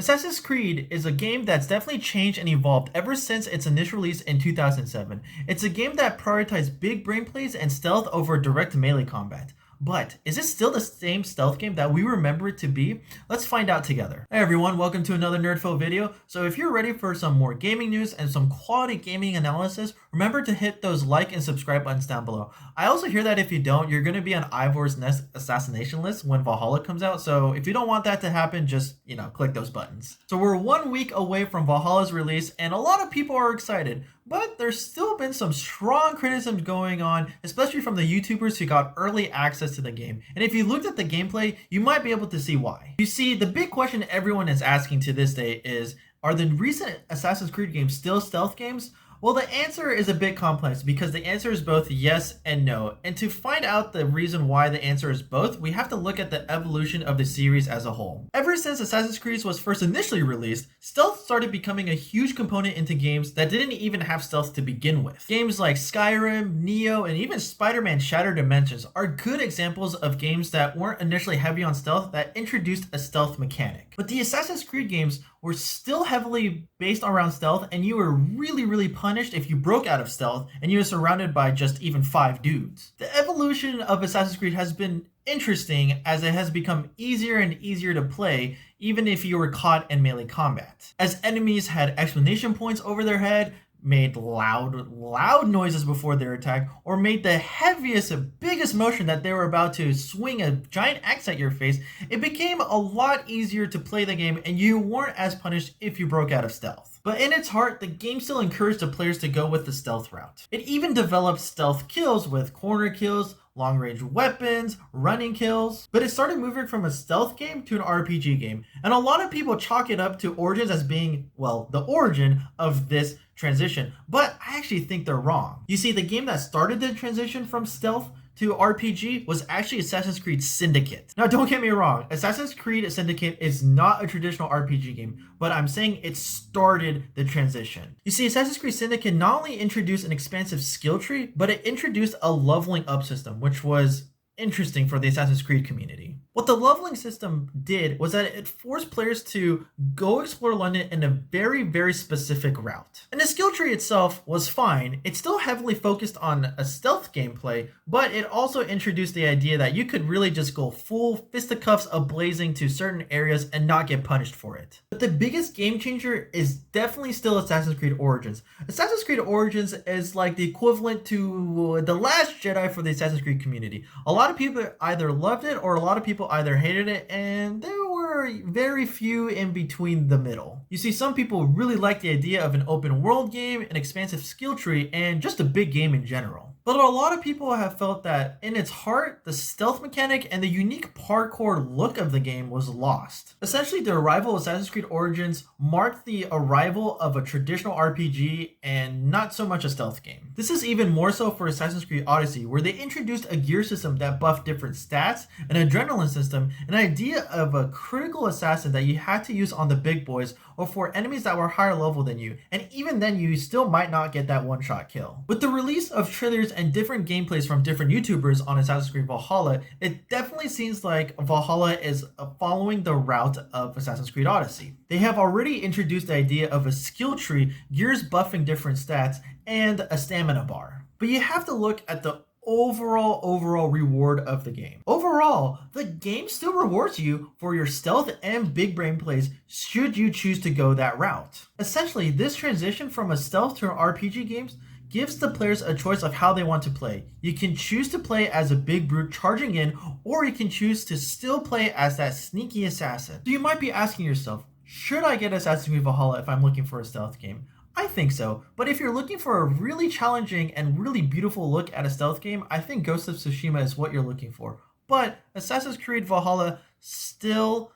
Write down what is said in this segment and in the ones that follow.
Assassin's Creed is a game that's definitely changed and evolved ever since its initial release in 2007. It's a game that prioritized big brain plays and stealth over direct melee combat. But is it still the same stealth game that we remember it to be? Let's find out together. Hey everyone, welcome to another Nerdful video. So if you're ready for some more gaming news and some quality gaming analysis, remember to hit those like and subscribe buttons down below. I also hear that if you don't, you're going to be on Ivor's next assassination list when Valhalla comes out. So if you don't want that to happen, just, click those buttons. So we're 1 week away from Valhalla's release and a lot of people are excited. But there's still been some strong criticism going on, especially from the YouTubers who got early access to the game. And if you looked at the gameplay, you might be able to see why. You see, the big question everyone is asking to this day is, are the recent Assassin's Creed games still stealth games? Well, the answer is a bit complex because the answer is both yes and no. And to find out the reason why the answer is both, we have to look at the evolution of the series as a whole. Ever since Assassin's Creed was first initially released, stealth started becoming a huge component into games that didn't even have stealth to begin with. Games like Skyrim, Neo, and even Spider-Man Shattered Dimensions are good examples of games that weren't initially heavy on stealth that introduced a stealth mechanic. But the Assassin's Creed games were still heavily based around stealth, and you were really punished if you broke out of stealth and you were surrounded by just even 5 dudes. The evolution of Assassin's Creed has been interesting as it has become easier and easier to play even if you were caught in melee combat. As enemies had exclamation points over their head, made loud noises before their attack, or made the heaviest and biggest motion that they were about to swing a giant axe at your face, it became a lot easier to play the game and you weren't as punished if you broke out of stealth. But in its heart, the game still encouraged the players to go with the stealth route. It even developed stealth kills with corner kills, long-range weapons, running kills, but it started moving from a stealth game to an RPG game, and a lot of people chalk it up to Origins as being, well, the origin of this transition, but I actually think they're wrong. You see, the game that started the transition from stealth to RPG was actually Assassin's Creed Syndicate. Now, don't get me wrong, Assassin's Creed Syndicate is not a traditional RPG game, but I'm saying it started the transition. You see, Assassin's Creed Syndicate not only introduced an expansive skill tree, but it introduced a leveling up system, which was interesting for the Assassin's Creed community. What the leveling system did was that it forced players to go explore London in a very specific route. And the skill tree itself was fine. It still heavily focused on a stealth gameplay, but it also introduced the idea that you could really just go full fisticuffs ablazing to certain areas and not get punished for it. But the biggest game changer is definitely still Assassin's Creed Origins. Assassin's Creed Origins is like the equivalent to The Last Jedi for the Assassin's Creed community. A lot of people either loved it or a lot of people either hated it, and there were very few in between the middle. You see, some people really liked the idea of an open world game, an expansive skill tree, and just a big game in general. But a lot of people have felt that in its heart, the stealth mechanic and the unique parkour look of the game was lost. Essentially, the arrival of Assassin's Creed Origins marked the arrival of a traditional RPG and not so much a stealth game. This is even more so for Assassin's Creed Odyssey, where they introduced a gear system that buffed different stats, an adrenaline system, an idea of a critical assassin that you had to use on the big boys or for enemies that were higher level than you, and even then you still might not get that one-shot kill. With the release of trailers and different gameplays from different YouTubers on Assassin's Creed Valhalla, it definitely seems like Valhalla is following the route of Assassin's Creed Odyssey. They have already introduced the idea of a skill tree, gears buffing different stats, and a stamina bar. But you have to look at the overall reward of the game. Overall, the game still rewards you for your stealth and big brain plays should you choose to go that route. Essentially, this transition from a stealth to an RPG game gives the players a choice of how they want to play. You can choose to play as a big brute charging in, or you can choose to still play as that sneaky assassin. So you might be asking yourself, should I get Assassin's Creed Valhalla if I'm looking for a stealth game? I think so, but if you're looking for a really challenging and really beautiful look at a stealth game, I think Ghost of Tsushima is what you're looking for. But Assassin's Creed Valhalla still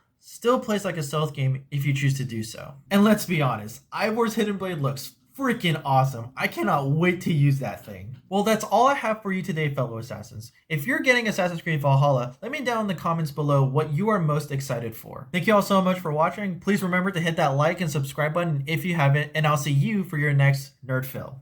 plays like a stealth game if you choose to do so. And let's be honest, Ivor's Hidden Blade looks freaking awesome. I cannot wait to use that thing. Well, that's all I have for you today, fellow assassins. If you're getting Assassin's Creed Valhalla, let me know in the comments below what you are most excited for. Thank you all so much for watching. Please remember to hit that like and subscribe button if you haven't, and I'll see you for your next Nerd Fill.